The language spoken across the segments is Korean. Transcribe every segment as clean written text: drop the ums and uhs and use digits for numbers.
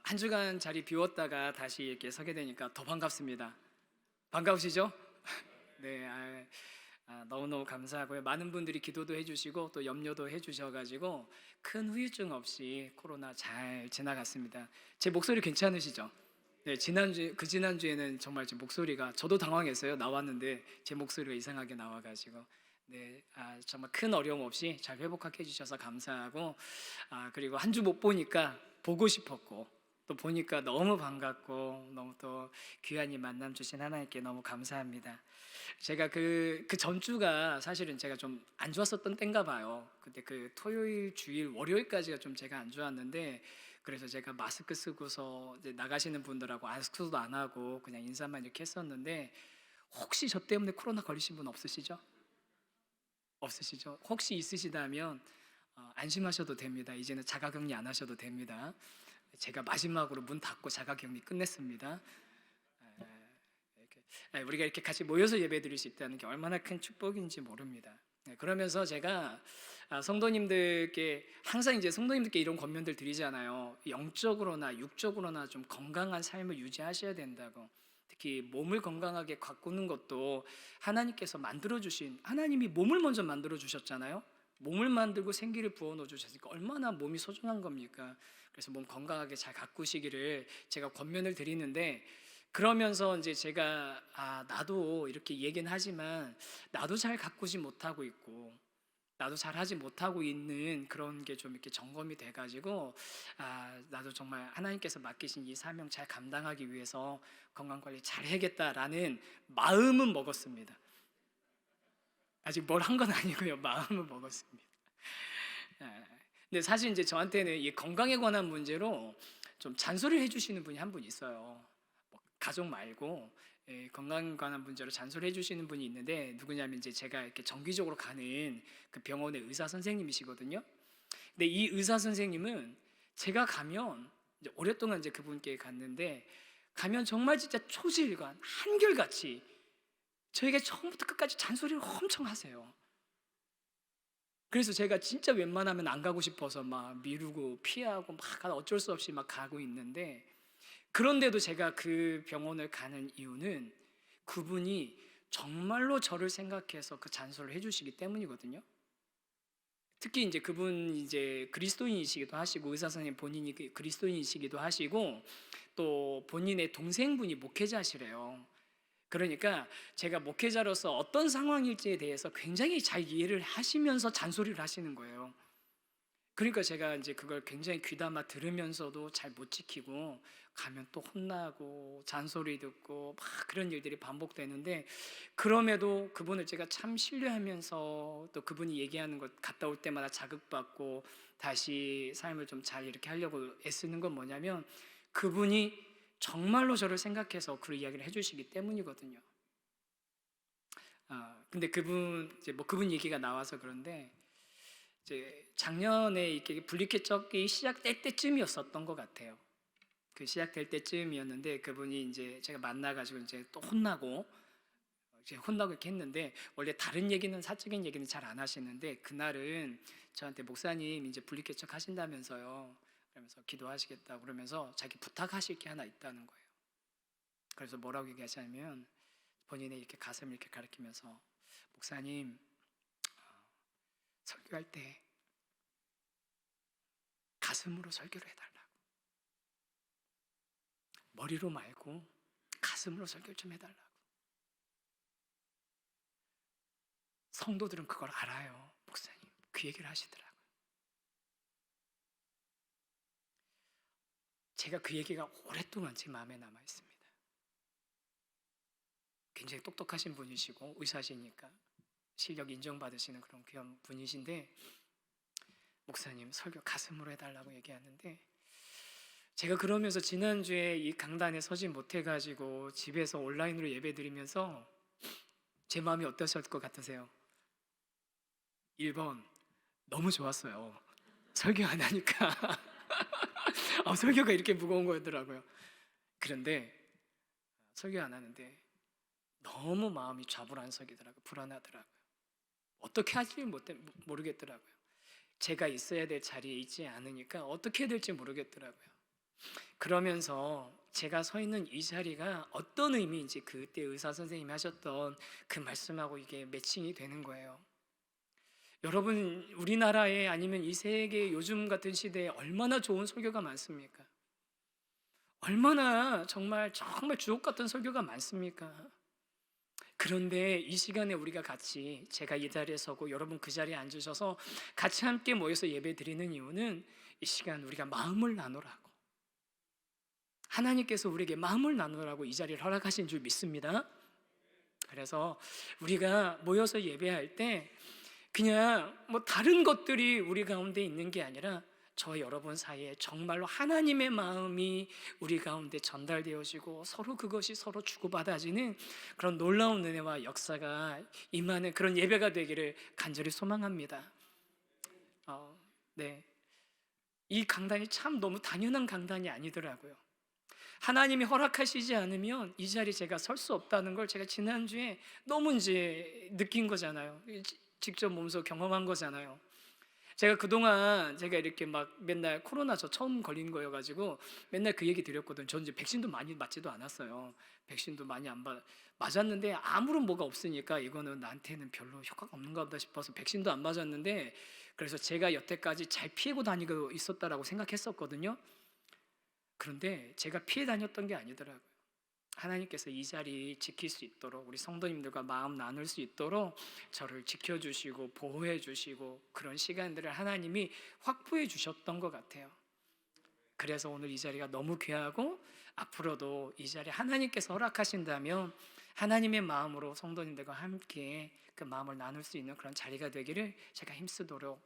한 주간 자리 비웠다가 다시 이렇게 서게 되니까 더 반갑습니다. 반가우시죠? 네, 너무너무 감사하고요. 많은 분들이 기도도 해주시고 또 염려도 해주셔가지고 큰 후유증 없이 코로나 잘 지나갔습니다. 제 목소리 괜찮으시죠? 네, 지난주에는 정말 제 목소리가 저도 당황했어요. 나왔는데 제 목소리가 이상하게 나와가지고 네, 정말 큰 어려움 없이 잘 회복하게 해주셔서 감사하고 그리고 한 주 못 보니까 보고 싶었고 또 보니까 너무 반갑고 너무 또 귀한 이 만남 주신 하나님께 너무 감사합니다. 제가 그 전주가 사실은 제가 좀 안 좋았었던 때인가 봐요. 근데 그 토요일, 주일, 월요일까지가 좀 제가 안 좋았는데 그래서 제가 마스크 쓰고서 이제 나가시는 분들하고 마스크도 안 하고 그냥 인사만 이렇게 했었는데 혹시 저 때문에 코로나 걸리신 분 없으시죠? 없으시죠? 혹시 있으시다면 안심하셔도 됩니다. 이제는 자가격리 안 하셔도 됩니다. 제가 마지막으로 문 닫고 자가격리 끝냈습니다. 우리가 이렇게 같이 모여서 예배드릴 수 있다는 게 얼마나 큰 축복인지 모릅니다. 그러면서 제가 성도님들께 항상 이제 성도님들께 이런 권면들 드리잖아요. 영적으로나 육적으로나 좀 건강한 삶을 유지하셔야 된다고. 특히 몸을 건강하게 가꾸는 것도 하나님께서 만들어 주신, 하나님이 몸을 먼저 만들어 주셨잖아요. 몸을 만들고 생기를 부어 넣어 주셨으니까 얼마나 몸이 소중한 겁니까? 그래서 몸 건강하게 잘 가꾸시기를 제가 권면을 드리는데, 그러면서 이제 제가 나도 이렇게 얘기는 하지만 나도 잘 가꾸지 못하고 있고 나도 잘 하지 못하고 있는 그런 게 좀 이렇게 점검이 돼가지고 나도 정말 하나님께서 맡기신 이 사명 잘 감당하기 위해서 건강관리 잘 해야겠다라는 마음은 먹었습니다. 아직 뭘 한 건 아니고요. 마음은 먹었습니다. 근데 사실 이제 저한테는 이 건강에 관한 문제로 좀 잔소리를 해주시는 분이 한 분 있어요. 뭐 가족 말고 건강에 관한 문제로 잔소리 해주시는 분이 있는데 누구냐면 이제 제가 이렇게 정기적으로 가는 그 병원의 의사 선생님이시거든요. 근데 이 의사 선생님은 제가 가면 이제 오랫동안 이제 그분께 갔는데 가면 정말 진짜 초지일관 한결같이 저에게 처음부터 끝까지 잔소리를 엄청 하세요. 그래서 제가 진짜 웬만하면 안 가고 싶어서 막 미루고 피하고 막 어쩔 수 없이 막 가고 있는데, 그런데도 제가 그 병원을 가는 이유는 그분이 정말로 저를 생각해서 그 잔소리를 해주시기 때문이거든요. 특히 이제 그분 이제 그리스도인이시기도 하시고 의사 선생님 본인이 그리스도인이시기도 하시고 또 본인의 동생분이 목회자시래요. 그러니까 제가 목회자로서 어떤 상황일지에 대해서 굉장히 잘 이해를 하시면서 잔소리를 하시는 거예요. 그러니까 제가 이제 그걸 굉장히 귀담아 들으면서도 잘 못 지키고 가면 또 혼나고 잔소리 듣고 막 그런 일들이 반복되는데, 그럼에도 그분을 제가 참 신뢰하면서 또 그분이 얘기하는 것 갔다 올 때마다 자극받고 다시 삶을 좀 잘 이렇게 하려고 애쓰는 건 뭐냐면 그분이 정말로 저를 생각해서 그 이야기를 해주시기 때문이거든요. 근데 그분 이제 뭐 그분 얘기가 나와서 그런데 이제 작년에 이렇게 분리개척이 시작될 때쯤이었었던 것 같아요. 그 시작될 때쯤이었는데 그분이 이제 제가 만나가지고 이제 또 혼나고 이제 혼나고 이렇게 했는데, 원래 다른 얘기는 사적인 얘기는 잘 안 하시는데 그날은 저한테 목사님 이제 분리개척 하신다면서요. 그러면서 기도하시겠다고 그러면서 자기 부탁하실 게 하나 있다는 거예요. 그래서 뭐라고 얘기하시냐면 본인의 이렇게 가슴을 이렇게 가리키면서 목사님 설교할 때 가슴으로 설교를 해달라고. 머리로 말고 가슴으로 설교를 좀 해달라고. 성도들은 그걸 알아요. 목사님 그 얘기를 하시더라고요. 제가 그 얘기가 오랫동안 제 마음에 남아 있습니다. 굉장히 똑똑하신 분이시고 의사시니까 실력 인정받으시는 그런 귀한 분이신데 목사님 설교 가슴으로 해달라고 얘기하는데, 제가 그러면서 지난주에 이 강단에 서지 못해가지고 집에서 온라인으로 예배 드리면서 제 마음이 어떠셨을 것 같으세요? 1번 너무 좋았어요. 설교 안 하니까 설교가 이렇게 무거운 거였더라고요. 그런데 설교 안 하는데 너무 마음이 좌불안석이더라고요. 불안하더라고요. 어떻게 할지 모르겠더라고요. 제가 있어야 될 자리에 있지 않으니까 어떻게 해야 될지 모르겠더라고요. 그러면서 제가 서 있는 이 자리가 어떤 의미인지 그때 의사 선생님이 하셨던 그 말씀하고 이게 매칭이 되는 거예요. 여러분, 우리나라에 아니면 이 세계 요즘 같은 시대에 얼마나 좋은 설교가 많습니까? 얼마나 정말 주옥 같은 설교가 많습니까? 그런데 이 시간에 우리가 같이, 제가 이 자리에 서고 여러분 그 자리에 앉으셔서 같이 함께 모여서 예배 드리는 이유는 이 시간 우리가 마음을 나누라고, 하나님께서 우리에게 마음을 나누라고 이 자리를 허락하신 줄 믿습니다. 그래서 우리가 모여서 예배할 때 그냥 뭐 다른 것들이 우리 가운데 있는 게 아니라 저 여러분 사이에 정말로 하나님의 마음이 우리 가운데 전달되어지고 서로 그것이 서로 주고받아지는 그런 놀라운 은혜와 역사가 임하는 그런 예배가 되기를 간절히 소망합니다. 네, 이 강단이 참 너무 당연한 강단이 아니더라고요. 하나님이 허락하시지 않으면 이 자리에 제가 설 수 없다는 걸 제가 지난주에 너무 이제 느낀 거잖아요. 직접 몸소 경험한 거잖아요. 제가 그동안 제가 이렇게 막 맨날 코로나 저 처음 걸린 거여가지고 맨날 그 얘기 드렸거든요. 전 이제 백신도 많이 맞지도 않았어요. 백신도 많이 안 맞았는데 아무런 뭐가 없으니까 이거는 나한테는 별로 효과가 없는가 보다 싶어서 백신도 안 맞았는데, 그래서 제가 여태까지 잘 피하고 다니고 있었다라고 생각했었거든요. 그런데 제가 피해 다녔던 게 아니더라고요. 하나님께서 이 자리 지킬 수 있도록, 우리 성도님들과 마음 나눌 수 있도록 저를 지켜주시고 보호해 주시고 그런 시간들을 하나님이 확보해 주셨던 것 같아요. 그래서 오늘 이 자리가 너무 귀하고, 앞으로도 이 자리 하나님께서 허락하신다면 하나님의 마음으로 성도님들과 함께 그 마음을 나눌 수 있는 그런 자리가 되기를 제가 힘쓰도록,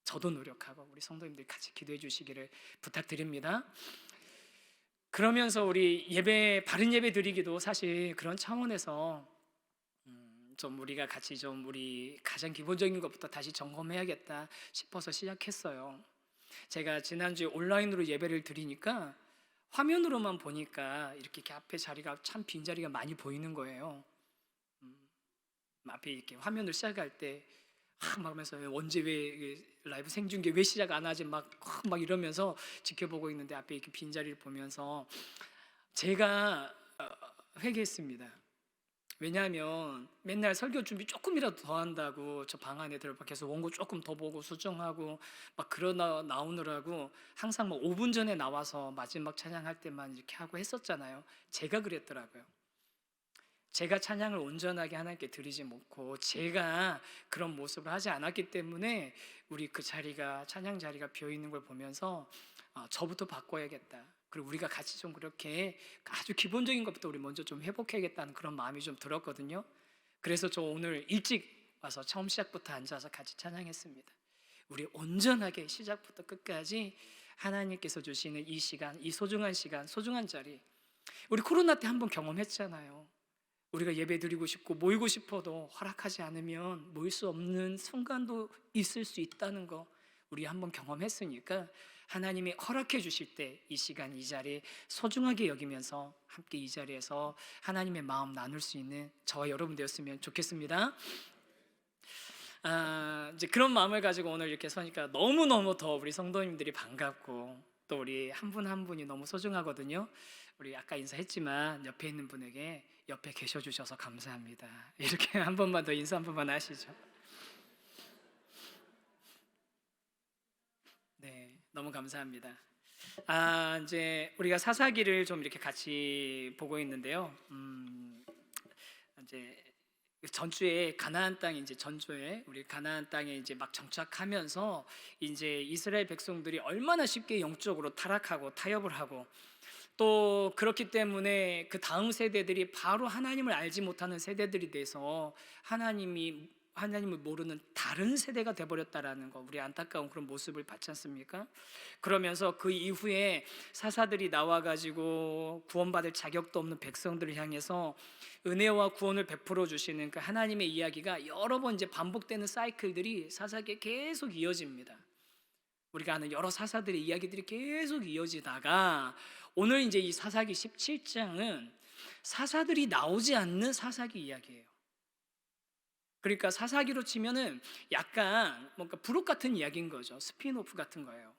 저도 노력하고 우리 성도님들 같이 기도해 주시기를 부탁드립니다. 그러면서 우리 예배, 바른 예배 드리기도 사실 그런 차원에서 좀 우리가 같이 좀 우리 가장 기본적인 것부터 다시 점검해야겠다 싶어서 시작했어요. 제가 지난주에 온라인으로 예배를 드리니까 화면으로만 보니까 이렇게 앞에 자리가 참 빈자리가 많이 보이는 거예요. 앞에 이렇게 화면을 시작할 때 막 하면서 언제 왜 라이브 생중계 왜 시작 안 하지 막 이러면서 지켜보고 있는데 앞에 이렇게 빈자리를 보면서 제가 회개했습니다. 왜냐하면 맨날 설교 준비 조금이라도 더 한다고 저 방 안에 들어가서 원고 조금 더 보고 수정하고 막 그러나 나오느라고 항상 뭐 5분 전에 나와서 마지막 찬양할 때만 이렇게 하고 했었잖아요. 제가 그랬더라고요. 제가 찬양을 온전하게 하나님께 드리지 못하고 제가 그런 모습을 하지 않았기 때문에 우리 그 자리가, 찬양 자리가 비어 있는 걸 보면서 저부터 바꿔야겠다. 그리고 우리가 같이 좀 그렇게 아주 기본적인 것부터 우리 먼저 좀 회복해야겠다는 그런 마음이 좀 들었거든요. 그래서 저 오늘 일찍 와서 처음 시작부터 앉아서 같이 찬양했습니다. 우리 온전하게 시작부터 끝까지 하나님께서 주시는 이 시간, 이 소중한 시간, 소중한 자리, 우리 코로나 때 한번 경험했잖아요. 우리가 예배 드리고 싶고 모이고 싶어도 허락하지 않으면 모일 수 없는 순간도 있을 수 있다는 거 우리 한번 경험했으니까 하나님이 허락해 주실 때 이 시간 이 자리 소중하게 여기면서 함께 이 자리에서 하나님의 마음 나눌 수 있는 저와 여러분 되었으면 좋겠습니다. 이제 그런 마음을 가지고 오늘 이렇게 서니까 너무너무 더 우리 성도님들이 반갑고 또 우리 한 분 한 분이 너무 소중하거든요. 우리 아까 인사했지만 옆에 있는 분에게 옆에 계셔 주셔서 감사합니다. 이렇게 한 번만 더 인사 한 번만 하시죠. 네, 너무 감사합니다. 이제 우리가 사사기를 좀 이렇게 같이 보고 있는데요. 이제 전주에 가나안 땅, 이제 전주에 우리 가나안 땅에 이제 막 정착하면서 이제 이스라엘 백성들이 얼마나 쉽게 영적으로 타락하고 타협을 하고, 또 그렇기 때문에 그 다음 세대들이 바로 하나님을 알지 못하는 세대들이 돼서 하나님을 모르는 다른 세대가 돼버렸다라는 거, 우리 안타까운 그런 모습을 봤지 않습니까? 그러면서 그 이후에 사사들이 나와가지고 구원받을 자격도 없는 백성들을 향해서 은혜와 구원을 베풀어 주시는 그 하나님의 이야기가 여러 번 이제 반복되는 사이클들이 사사기에 계속 이어집니다. 우리가 아는 여러 사사들의 이야기들이 계속 이어지다가 오늘 이제 이 사사기 17장은 사사들이 나오지 않는 사사기 이야기예요. 그러니까 사사기로 치면은 약간 뭔가 부록 같은 이야기인 거죠. 스피노프 같은 거예요.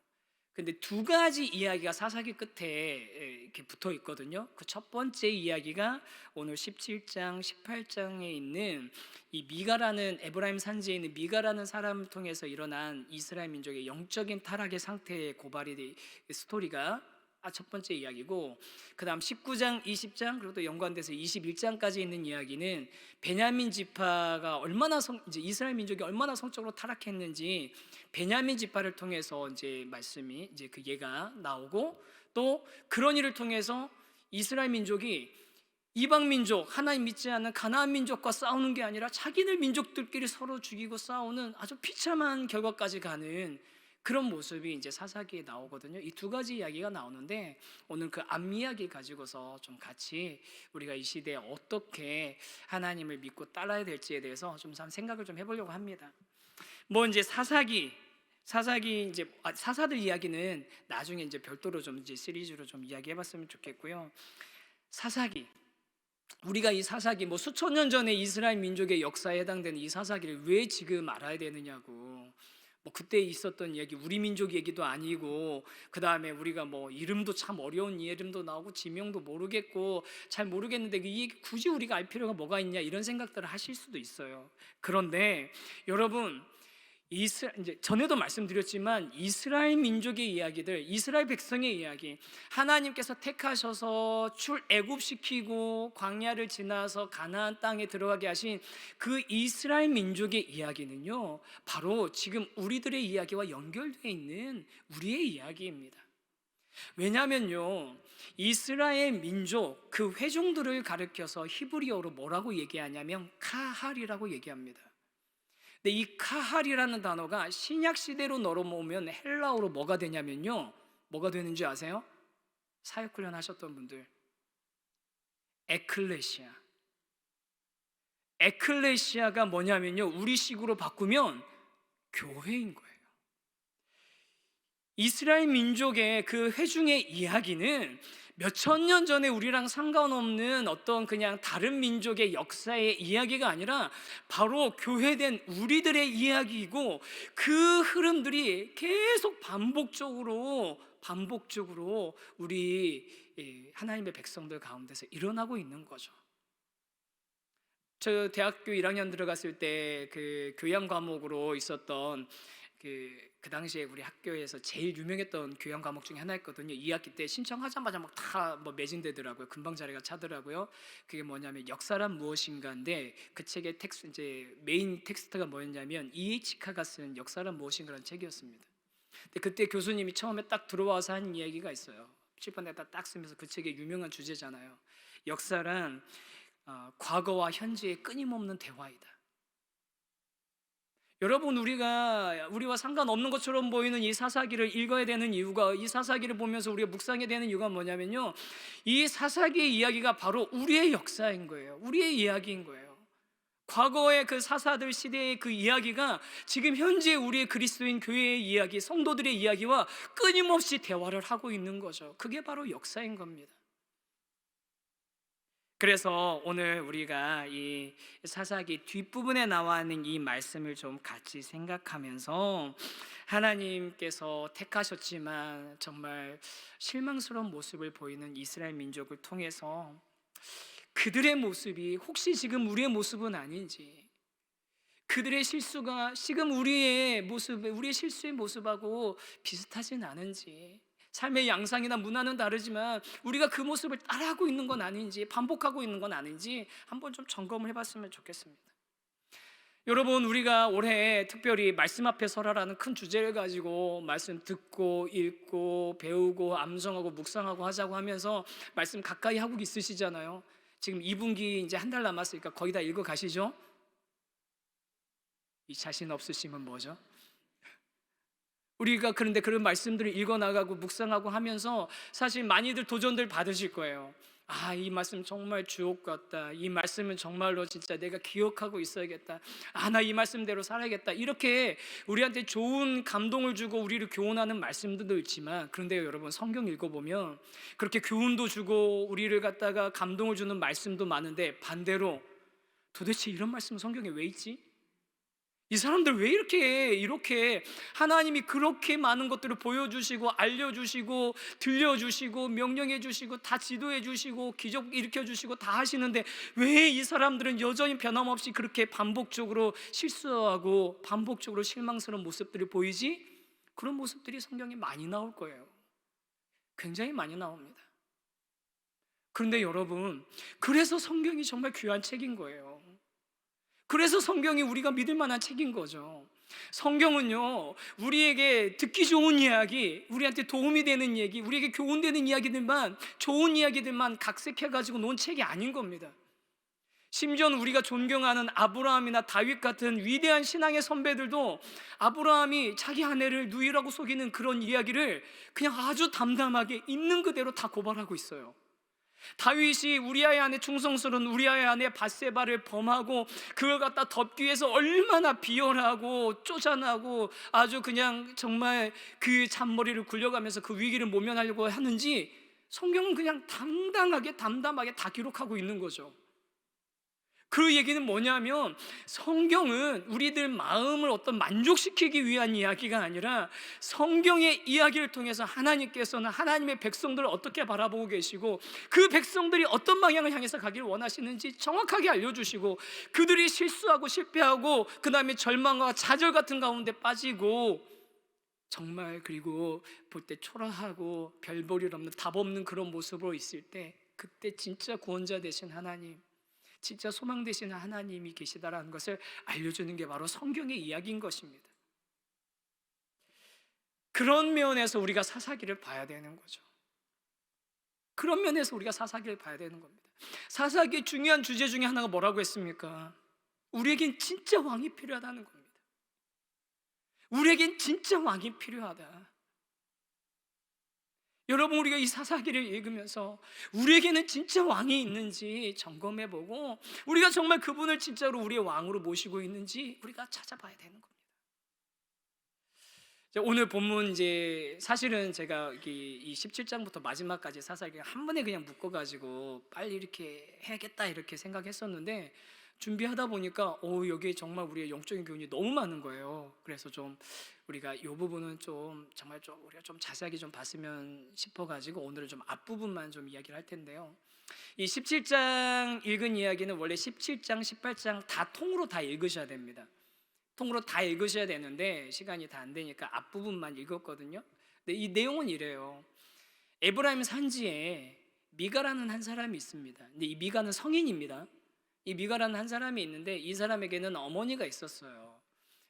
근데 두 가지 이야기가 사사기 끝에 이렇게 붙어 있거든요. 그 첫 번째 이야기가 오늘 17장, 18장에 있는 이 미가라는 에브라임 산지에 있는 미가라는 사람을 통해서 일어난 이스라엘 민족의 영적인 타락의 상태의 고발이 스토리가 첫 번째 이야기고, 그다음 19장, 20장 그리고 또 연관돼서 21장까지 있는 이야기는 베냐민 지파가 얼마나 이제 이스라엘 민족이 얼마나 성적으로 타락했는지 베냐민 지파를 통해서 이제 말씀이 이제 그 예가 나오고, 또 그런 일을 통해서 이스라엘 민족이 이방 민족, 하나님 믿지 않는 가나안 민족과 싸우는 게 아니라 자기들 민족들끼리 서로 죽이고 싸우는 아주 비참한 결과까지 가는 그런 모습이 이제 사사기에 나오거든요. 이 두 가지 이야기가 나오는데 오늘 그 앞이야기 가지고서 좀 같이 우리가 이 시대에 어떻게 하나님을 믿고 따라야 될지에 대해서 좀 생각을 좀 해보려고 합니다. 뭐 이제 사사기 이제 사사들 이야기는 나중에 이제 별도로 좀 이제 시리즈로 좀 이야기해봤으면 좋겠고요. 사사기, 우리가 이 사사기 뭐 수천 년 전에 이스라엘 민족의 역사에 해당되는 이 사사기를 왜 지금 알아야 되느냐고. 뭐 그때 있었던 이야기, 우리 민족 얘기도 아니고, 그 다음에 우리가 뭐 이름도 참 어려운 이름도 나오고 지명도 모르겠고 잘 모르겠는데 이 얘기 굳이 우리가 알 필요가 뭐가 있냐, 이런 생각들을 하실 수도 있어요. 그런데 여러분, 이제 전에도 말씀드렸지만 이스라엘 민족의 이야기들, 이스라엘 백성의 이야기, 하나님께서 택하셔서 출애굽시키고 광야를 지나서 가나안 땅에 들어가게 하신 그 이스라엘 민족의 이야기는요, 바로 지금 우리들의 이야기와 연결되어 있는 우리의 이야기입니다. 왜냐하면요, 이스라엘 민족 그 회중들을 가리켜서 히브리어로 뭐라고 얘기하냐면 카할이라고 얘기합니다. 근데 이 카할이라는 단어가 신약 시대로 넘어오면 헬라어로 뭐가 되냐면요, 뭐가 되는지 아세요? 사역 훈련 하셨던 분들, 에클레시아. 에클레시아가 뭐냐면요, 우리식으로 바꾸면 교회인 거예요. 이스라엘 민족의 그 회중의 이야기는 몇천 년 전에 우리랑 상관없는 어떤 그냥 다른 민족의 역사의 이야기가 아니라 바로 교회된 우리들의 이야기이고, 그 흐름들이 계속 반복적으로 우리 하나님의 백성들 가운데서 일어나고 있는 거죠. 저 대학교 1학년 들어갔을 때 그 교양 과목으로 있었던 그 당시에 우리 학교에서 제일 유명했던 교양 과목 중에 하나였거든요. 2학기 때 신청하자마자 막 다 뭐 매진되더라고요. 금방 자리가 차더라고요. 그게 뭐냐면 역사란 무엇인가인데, 그 책의 텍스트, 이제 메인 텍스트가 뭐였냐면 E.H. 카가 쓴 역사란 무엇인가라는 책이었습니다. 근데 그때 교수님이 처음에 딱 들어와서 한 이야기가 있어요. 칠판에다 딱 쓰면서, 그 책의 유명한 주제잖아요. 역사란 과거와 현재의 끊임없는 대화이다. 여러분, 우리와 상관없는 것처럼 보이는 이 사사기를 읽어야 되는 이유가, 이 사사기를 보면서 우리가 묵상해야 되는 이유가 뭐냐면요, 이 사사기의 이야기가 바로 우리의 역사인 거예요. 우리의 이야기인 거예요. 과거의 그 사사들 시대의 그 이야기가 지금 현재 우리의 그리스도인 교회의 이야기, 성도들의 이야기와 끊임없이 대화를 하고 있는 거죠. 그게 바로 역사인 겁니다. 그래서 오늘 우리가 이 사사기 뒷부분에 나와 있는 이 말씀을 좀 같이 생각하면서, 하나님께서 택하셨지만 정말 실망스러운 모습을 보이는 이스라엘 민족을 통해서 그들의 모습이 혹시 지금 우리의 모습은 아닌지, 그들의 실수가 지금 우리의 실수의 모습하고 비슷하진 않은지, 삶의 양상이나 문화는 다르지만 우리가 그 모습을 따라하고 있는 건 아닌지, 반복하고 있는 건 아닌지 한번 좀 점검을 해봤으면 좋겠습니다. 여러분, 우리가 올해 특별히 말씀 앞에 서라라는 큰 주제를 가지고 말씀 듣고 읽고 배우고 암송하고 묵상하고 하자고 하면서 말씀 가까이 하고 있으시잖아요. 지금 2분기 이제 한 달 남았으니까 거의 다 읽어 가시죠? 이 자신 없으시면 뭐죠? 우리가 그런데 그런 말씀들을 읽어나가고 묵상하고 하면서 사실 많이들 도전들 받으실 거예요. 이 말씀 정말 주옥 같다. 이 말씀은 정말로 진짜 내가 기억하고 있어야겠다. 나 이 말씀대로 살아야겠다. 이렇게 우리한테 좋은 감동을 주고 우리를 교훈하는 말씀들도 있지만, 그런데 여러분, 성경 읽어보면 그렇게 교훈도 주고 우리를 갖다가 감동을 주는 말씀도 많은데, 반대로 도대체 이런 말씀은 성경에 왜 있지? 이 사람들 왜 이렇게 하나님이 그렇게 많은 것들을 보여주시고 알려주시고 들려주시고 명령해주시고 다 지도해주시고 기적 일으켜주시고 다 하시는데 왜 이 사람들은 여전히 변함없이 그렇게 반복적으로 실수하고 반복적으로 실망스러운 모습들을 보이지? 그런 모습들이 성경에 많이 나올 거예요. 굉장히 많이 나옵니다. 그런데 여러분, 그래서 성경이 정말 귀한 책인 거예요. 그래서 성경이 우리가 믿을 만한 책인 거죠. 성경은요, 우리에게 듣기 좋은 이야기, 우리한테 도움이 되는 얘기, 우리에게 교훈되는 이야기들만, 좋은 이야기들만 각색해가지고 놓은 책이 아닌 겁니다. 심지어는 우리가 존경하는 아브라함이나 다윗 같은 위대한 신앙의 선배들도 아브라함이 자기 아내를 누이라고 속이는 그런 이야기를 그냥 아주 담담하게 있는 그대로 다 고발하고 있어요. 다윗이 우리아의 아내, 충성스러운 우리아의 아내 밧세바를 범하고 그걸 갖다 덮기 위해서 얼마나 비열하고 쪼잔하고 아주 그냥 정말 그 잔머리를 굴려가면서 그 위기를 모면하려고 하는지 성경은 그냥 담담하게 다 기록하고 있는 거죠. 그 얘기는 뭐냐면 성경은 우리들 마음을 어떤 만족시키기 위한 이야기가 아니라 성경의 이야기를 통해서 하나님께서는 하나님의 백성들을 어떻게 바라보고 계시고 그 백성들이 어떤 방향을 향해서 가기를 원하시는지 정확하게 알려주시고 그들이 실수하고 실패하고 그 다음에 절망과 좌절 같은 가운데 빠지고 정말 그리고 볼 때 초라하고 별 볼 일 없는 답 없는 그런 모습으로 있을 때 그때 진짜 구원자 되신 하나님, 진짜 소망 되시는 하나님이 계시다라는 것을 알려주는 게 바로 성경의 이야기인 것입니다. 그런 면에서 우리가 사사기를 봐야 되는 거죠. 그런 면에서 우리가 사사기를 봐야 되는 겁니다. 사사기의 중요한 주제 중에 하나가 뭐라고 했습니까? 우리에겐 진짜 왕이 필요하다는 겁니다. 우리에겐 진짜 왕이 필요하다. 여러분, 우리가 이 사사기를 읽으면서 우리에게는 진짜 왕이 있는지 점검해보고 우리가 정말 그분을 진짜로 우리의 왕으로 모시고 있는지 우리가 찾아봐야 되는 겁니다. 오늘 본문 이제 사실은 제가 이 17장부터 마지막까지 사사기 한 번에 그냥 묶어가지고 빨리 이렇게 해야겠다 이렇게 생각했었는데 준비하다 보니까 여기에 정말 우리의 영적인 교훈이 너무 많은 거예요. 그래서 좀 우리가 이 부분은 좀 정말 좀 우리가 좀 자세하게 좀 봤으면 싶어가지고 오늘은 좀 앞부분만 좀 이야기를 할 텐데요. 이 17장 읽은 이야기는 원래 17장, 18장 다 통으로 다 읽으셔야 됩니다. 통으로 다 읽으셔야 되는데 시간이 다 안 되니까 앞부분만 읽었거든요. 근데 이 내용은 이래요. 에브라임 산지에 미가라는 한 사람이 있습니다. 근데 이 미가는 성인입니다. 이 미가라는 한 사람이 있는데 이 사람에게는 어머니가 있었어요.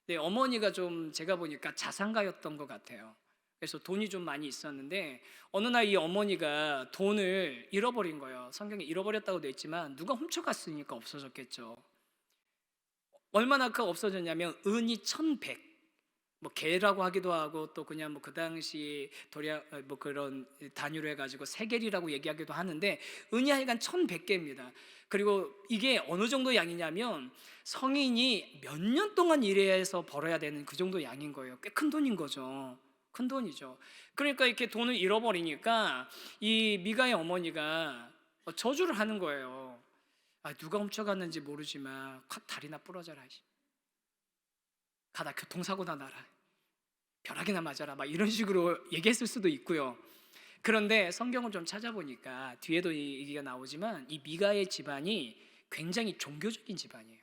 근데 어머니가 좀 제가 보니까 자산가였던 것 같아요. 그래서 돈이 좀 많이 있었는데 어느 날 이 어머니가 돈을 잃어버린 거예요. 성경에 잃어버렸다고 돼 있지만 누가 훔쳐갔으니까 없어졌겠죠. 얼마나 없어졌냐면 은이 1,100, 뭐 개라고 하기도 하고 또 그냥 뭐 그 당시 도량 뭐 그런 단위로 해가지고 세겔이라고 얘기하기도 하는데 은이 하여간 1,100개입니다. 그리고 이게 어느 정도 양이냐면 성인이 몇 년 동안 일해서 벌어야 되는 그 정도 양인 거예요. 꽤 큰 돈인 거죠. 큰 돈이죠. 그러니까 이렇게 돈을 잃어버리니까 이 미가의 어머니가 저주를 하는 거예요. 누가 훔쳐갔는지 모르지만 확 다리나 부러져라, 가다 교통사고나 나라, 벼락이나 맞아라, 막 이런 식으로 얘기했을 수도 있고요. 그런데 성경을 좀 찾아보니까 뒤에도 이 얘기가 나오지만 이 미가의 집안이 굉장히 종교적인 집안이에요.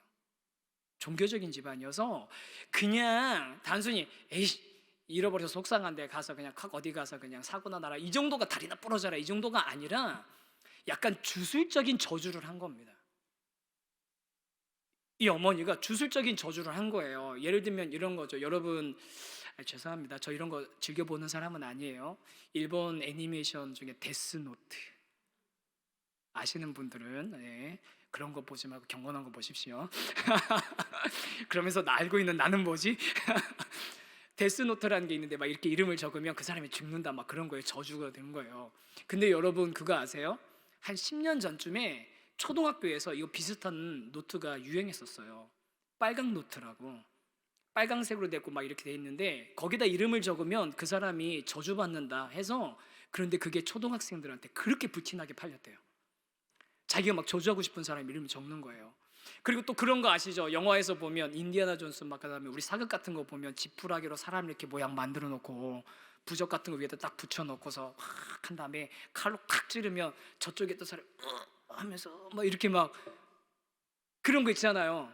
종교적인 집안이어서 그냥 단순히 잃어버려서 속상한데 가서 그냥 어디 가서 그냥 사고나 나라 이 정도가 다리나 부러져라 이 정도가 아니라 약간 주술적인 저주를 한 겁니다. 이 어머니가 주술적인 저주를 한 거예요. 예를 들면 이런 거죠. 여러분, 죄송합니다. 저 이런 거 즐겨보는 사람은 아니에요. 일본 애니메이션 중에 데스노트 아시는 분들은 그런 거 보지 말고 경건한 거 보십시오. 그러면서 나 알고 있는 나는 뭐지? 데스노트라는 게 있는데 막 이렇게 이름을 적으면 그 사람이 죽는다 막 그런 거예요. 저주가 된 거예요. 근데 여러분 그거 아세요? 한 10년 전쯤에 초등학교에서 이거 비슷한 노트가 유행했었어요. 빨강 노트라고. 빨강색으로 됐고 막 이렇게 돼 있는데 거기다 이름을 적으면 그 사람이 저주받는다 해서 그런데 그게 초등학생들한테 그렇게 불티나게 팔렸대요. 자기가 막 저주하고 싶은 사람 이름을 적는 거예요. 그리고 또 그런 거 아시죠? 영화에서 보면 인디아나 존스 막 그다음에 우리 사극 같은 거 보면 지푸라기로 사람 이렇게 모양 만들어 놓고 부적 같은 거 위에다 딱 붙여 놓고서 막 한 다음에 칼로 탁 찌르면 저쪽에 또 사람 하면서 막 이렇게 막 그런 거 있잖아요.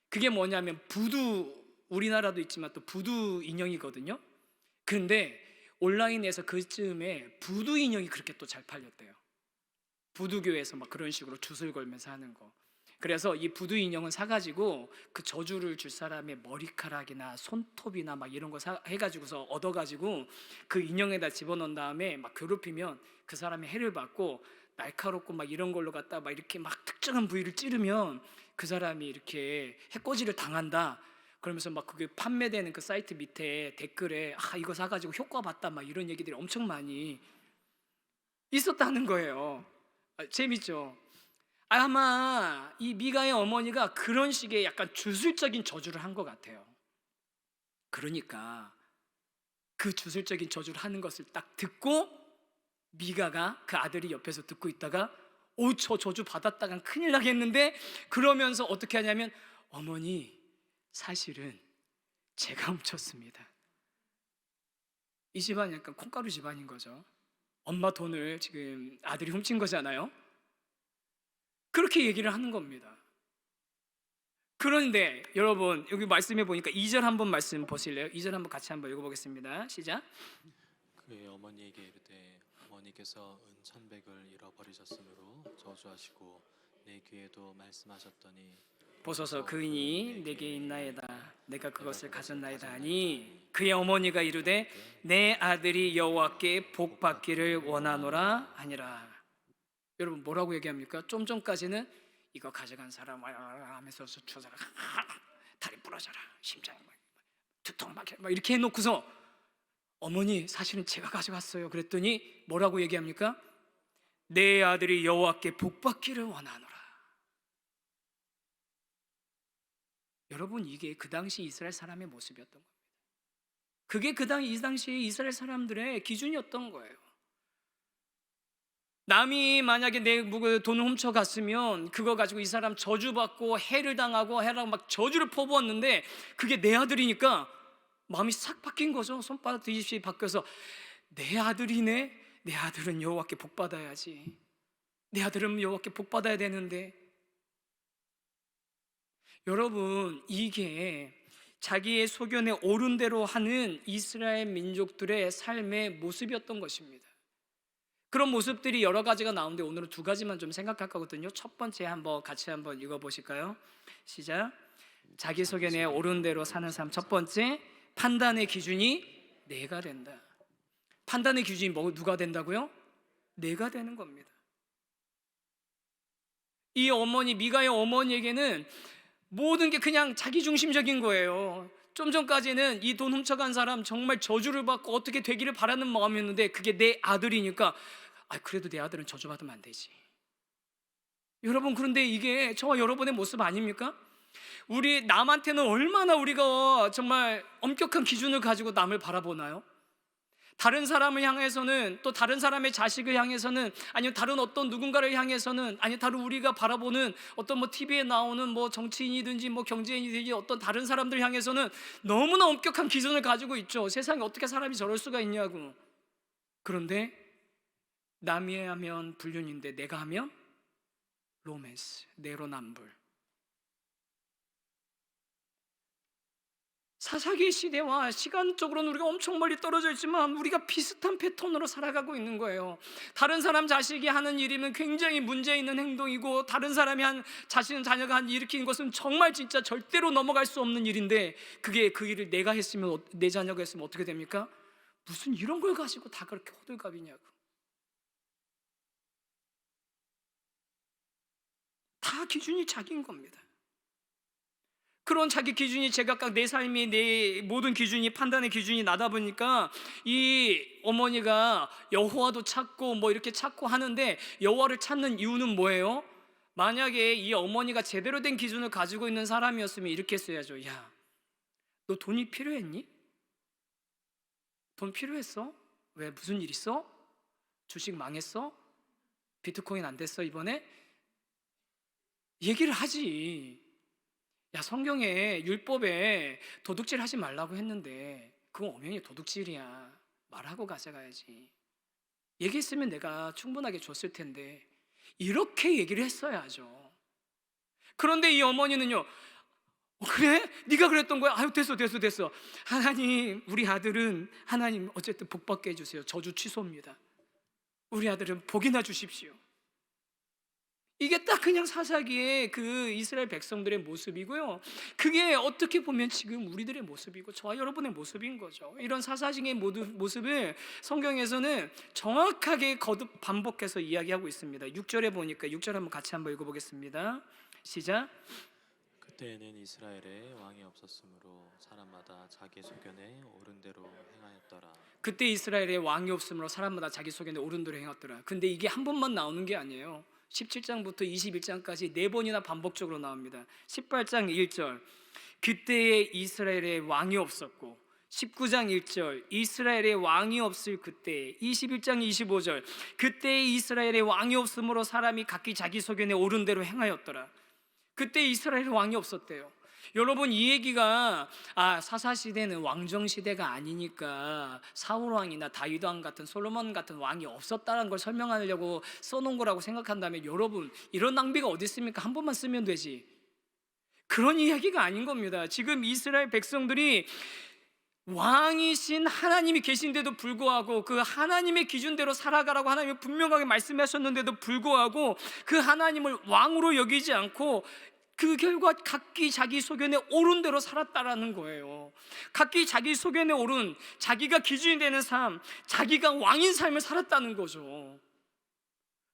그게 뭐냐면 부두, 우리나라도 있지만 또 부두 인형이거든요. 근데 온라인에서 그쯤에 부두 인형이 그렇게 또 잘 팔렸대요. 부두교에서 막 그런 식으로 줄 걸면서 하는 거. 그래서 이 부두 인형은 사가지고 그 저주를 줄 사람의 머리카락이나 손톱이나 막 이런 거 해가지고서 얻어가지고 그 인형에다 집어넣은 다음에 막 괴롭히면 그 사람이 해를 받고, 날카롭고 막 이런 걸로 갖다 막 이렇게 막 특정한 부위를 찌르면 그 사람이 이렇게 해코지를 당한다. 그러면서 막 그게 판매되는 그 사이트 밑에 댓글에 이거 사가지고 효과 봤다 막 이런 얘기들이 엄청 많이 있었다는 거예요. 재밌죠? 아마 이 미가의 어머니가 그런 식의 약간 주술적인 저주를 한 것 같아요. 그러니까 그 주술적인 저주를 하는 것을 딱 듣고 미가가, 그 아들이 옆에서 듣고 있다가 저 저주 받았다간 큰일 나겠는데, 그러면서 어떻게 하냐면 어머니 사실은 제가 훔쳤습니다. 이 집안이 약간 콩가루 집안인 거죠. 엄마 돈을 지금 아들이 훔친 거잖아요. 그렇게 얘기를 하는 겁니다. 그런데 여러분 여기 말씀해 보니까 2절 한번 말씀 보실래요? 2절 한번 같이 한번 읽어보겠습니다. 시작. 그의 어머니에게 이르되 어머니께서 은 1,100을 잃어버리셨으므로 저주하시고 내 귀에도 말씀하셨더니 보소서 그인이 내게 있나이다, 내가 그것을 가졌나이다 하니 그의 어머니가 이르되 내 아들이 여호와께 복 받기를 원하노라 하니라. 여러분 뭐라고 얘기합니까? 좀 전까지는 이거 가져간 사람 하면서 저 사람 다리 부러져라, 심장이 두통 막혀 막 이렇게 해놓고서 어머니 사실은 제가 가져갔어요 그랬더니 뭐라고 얘기합니까? 내 아들이 여호와께 복 받기를 원하노라. 여러분 이게 그 당시 이스라엘 사람의 모습이었던 겁니다. 그게 이 당시 이스라엘 사람들의 기준이었던 거예요. 남이 만약에 내 돈을 훔쳐갔으면 그거 가지고 이 사람 저주받고 해를 당하고 해라고 막 저주를 퍼부었는데, 그게 내 아들이니까 마음이 싹 바뀐 거죠. 손바닥 뒤집이 바뀌어서 내 아들이네, 내 아들은 여호와께 복 받아야지, 내 아들은 여호와께 복 받아야 되는데. 여러분 이게 자기의 소견에 옳은 대로 하는 이스라엘 민족들의 삶의 모습이었던 것입니다. 그런 모습들이 여러 가지가 나오는데 오늘은 두 가지만 좀 생각할 거거든요. 첫 번째 같이 한번 읽어보실까요? 시작. 자기 소견에 옳은 대로 사는 삶. 첫 번째, 판단의 기준이 내가 된다. 판단의 기준이 누가 된다고요? 내가 되는 겁니다. 이 어머니, 미가의 어머니에게는 모든 게 그냥 자기중심적인 거예요. 좀 전까지는 이 돈 훔쳐간 사람 정말 저주를 받고 어떻게 되기를 바라는 마음이었는데, 그게 내 아들이니까 그래도 내 아들은 저주받으면 안 되지. 여러분 그런데 이게 저와 여러분의 모습 아닙니까? 우리 남한테는 얼마나 우리가 정말 엄격한 기준을 가지고 남을 바라보나요? 다른 사람을 향해서는, 또 다른 사람의 자식을 향해서는, 아니면 다른 어떤 누군가를 향해서는, 아니 다른 우리가 바라보는 어떤 TV에 나오는 정치인이든지 경제인이든지 어떤 다른 사람들 향해서는 너무나 엄격한 기준을 가지고 있죠. 세상에 어떻게 사람이 저럴 수가 있냐고. 그런데 남이 하면 불륜인데 내가 하면 로맨스, 내로남불. 사사기 시대와 시간적으로는 우리가 엄청 멀리 떨어져 있지만 우리가 비슷한 패턴으로 살아가고 있는 거예요. 다른 사람 자식이 하는 일이면 굉장히 문제 있는 행동이고, 다른 사람이 자녀가 일으킨 것은 정말 진짜 절대로 넘어갈 수 없는 일인데, 그게 그 일을 내가 했으면, 내 자녀가 했으면 어떻게 됩니까? 무슨 이런 걸 가지고 다 그렇게 호들갑이냐고. 다 기준이 자기인 겁니다. 그런 자기 기준이 제각각 내 삶이, 내 모든 기준이, 판단의 기준이 나다 보니까 이 어머니가 여호와도 찾고 이렇게 찾고 하는데, 여호와를 찾는 이유는 뭐예요? 만약에 이 어머니가 제대로 된 기준을 가지고 있는 사람이었으면 이렇게 했어야죠. 야, 너 돈이 필요했니? 돈 필요했어? 왜, 무슨 일 있어? 주식 망했어? 비트코인 안 됐어 이번에? 얘기를 하지. 야, 성경에 율법에 도둑질 하지 말라고 했는데 그건 엄연히 도둑질이야. 말하고 가져가야지. 얘기했으면 내가 충분하게 줬을 텐데 이렇게 얘기를 했어야죠. 그런데 이 어머니는요, 그래? 네가 그랬던 거야? 아유, 됐어. 하나님, 우리 아들은 하나님 어쨌든 복 받게 해주세요. 저주 취소입니다. 우리 아들은 복이나 주십시오. 이게 딱 그냥 사사기의 그 이스라엘 백성들의 모습이고요, 그게 어떻게 보면 지금 우리들의 모습이고 저와 여러분의 모습인 거죠. 이런 사사기의 모습을 성경에서는 정확하게 거듭 반복해서 이야기하고 있습니다. 6절에 보니까 6절 한번 같이 한번 읽어보겠습니다. 시작. 그때에는 이스라엘에 왕이 없었으므로 사람마다 자기 소견에 옳은 대로 행하였더라. 그때 이스라엘에 왕이 없으므로 사람마다 자기 소견에 옳은 대로 행했더라. 근데 이게 한 번만 나오는 게 아니에요. 17장부터 21장까지 4번이나 반복적으로 나옵니다. 18장 1절, 그때에 이스라엘에 왕이 없었고, 19장 1절, 이스라엘에 왕이 없을 그때, 21장 25절, 그때에 이스라엘에 왕이 없으므로 사람이 각기 자기 소견에 옳은 대로 행하였더라. 그때 이스라엘에 왕이 없었대요. 여러분, 이 얘기가 사사시대는 왕정시대가 아니니까 사울왕이나 다윗왕 같은, 솔로몬 같은 왕이 없었다는 걸 설명하려고 써놓은 거라고 생각한다면, 여러분, 이런 낭비가 어디 있습니까? 한 번만 쓰면 되지. 그런 이야기가 아닌 겁니다. 지금 이스라엘 백성들이 왕이신 하나님이 계신데도 불구하고, 그 하나님의 기준대로 살아가라고 하나님이 분명하게 말씀하셨는데도 불구하고 그 하나님을 왕으로 여기지 않고 그 결과 각기 자기 소견에 옳은 대로 살았다라는 거예요. 각기 자기 소견에 옳은, 자기가 기준이 되는 삶, 자기가 왕인 삶을 살았다는 거죠.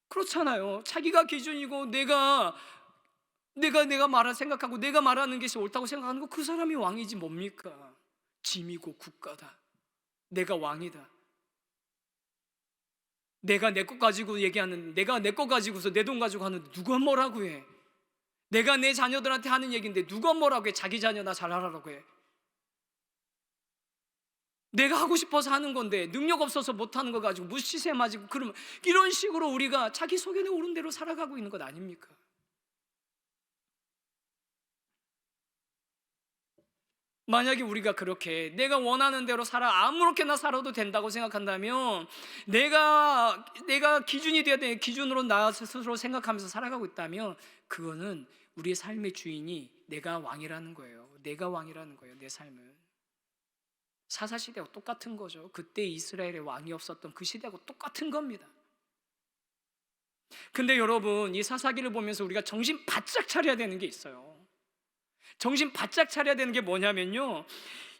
그렇잖아요. 자기가 기준이고 내가 생각하고 내가 말하는 것이 옳다고 생각하는 거, 그 사람이 왕이지 뭡니까? 짐이고 국가다. 내가 왕이다. 내가 내 것 가지고 얘기하는, 내가 내 것 가지고서 내 돈 가지고 하는데 누가 뭐라고 해? 내가 내 자녀들한테 하는 얘기인데 누가 뭐라고 해? 자기 자녀나 잘하라고 해. 내가 하고 싶어서 하는 건데 능력 없어서 못하는 거 가지고 무시세 맞고, 그러면 이런 식으로 우리가 자기 소견에 옳은 대로 살아가고 있는 것 아닙니까? 만약에 우리가 그렇게 내가 원하는 대로 살아, 아무렇게나 살아도 된다고 생각한다면, 내가 기준이 되어야 되는 기준으로 나 스스로 생각하면서 살아가고 있다면, 그거는 우리의 삶의 주인이 내가 왕이라는 거예요. 내가 왕이라는 거예요. 내 삶은 사사시대하고 똑같은 거죠. 그때 이스라엘에 왕이 없었던 그 시대하고 똑같은 겁니다. 근데 여러분, 이 사사기를 보면서 우리가 정신 바짝 차려야 되는 게 있어요. 정신 바짝 차려야 되는 게 뭐냐면요,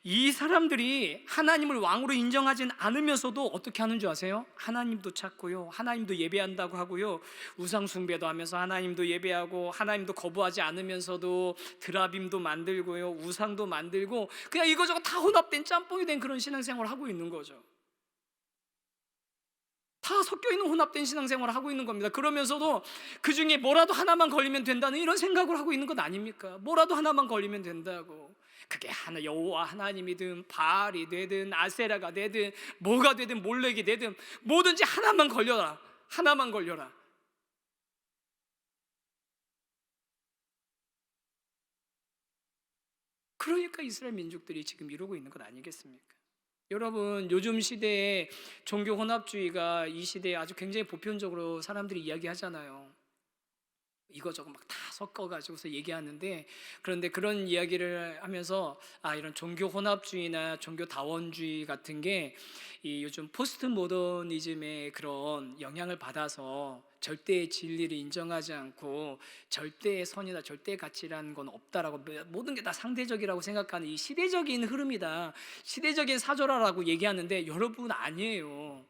이 사람들이 하나님을 왕으로 인정하진 않으면서도 어떻게 하는 줄 아세요? 하나님도 찾고요, 하나님도 예배한다고 하고요, 우상 숭배도 하면서 하나님도 예배하고, 하나님도 거부하지 않으면서도 드라빔도 만들고요, 우상도 만들고, 그냥 이거저거 다 혼합된 짬뽕이 된 그런 신앙생활을 하고 있는 거죠. 다 섞여 있는 혼합된 신앙생활을 하고 있는 겁니다. 그러면서도 그 중에 뭐라도 하나만 걸리면 된다는 이런 생각을 하고 있는 것 아닙니까? 뭐라도 하나만 걸리면 된다고. 그게 여호와 하나님이든 바알이 되든 아세라가 되든 뭐가 되든 몰렉이 되든 뭐든지 하나만 걸려라. 하나만 걸려라. 그러니까 이스라엘 민족들이 지금 이러고 있는 것 아니겠습니까? 여러분, 요즘 시대에 종교 혼합주의가 이 시대에 아주 굉장히 보편적으로 사람들이 이야기하잖아요. 이거저거 막 다 섞어가지고서 얘기하는데, 그런데 그런 이야기를 하면서 이런 종교 혼합주의나 종교 다원주의 같은 게 이 요즘 포스트 모더니즘의 그런 영향을 받아서 절대의 진리를 인정하지 않고 절대의 선이나 절대의 가치라는 건 없다라고, 모든 게 다 상대적이라고 생각하는 이 시대적인 흐름이다, 시대적인 사조라라고 얘기하는데, 여러분, 아니에요.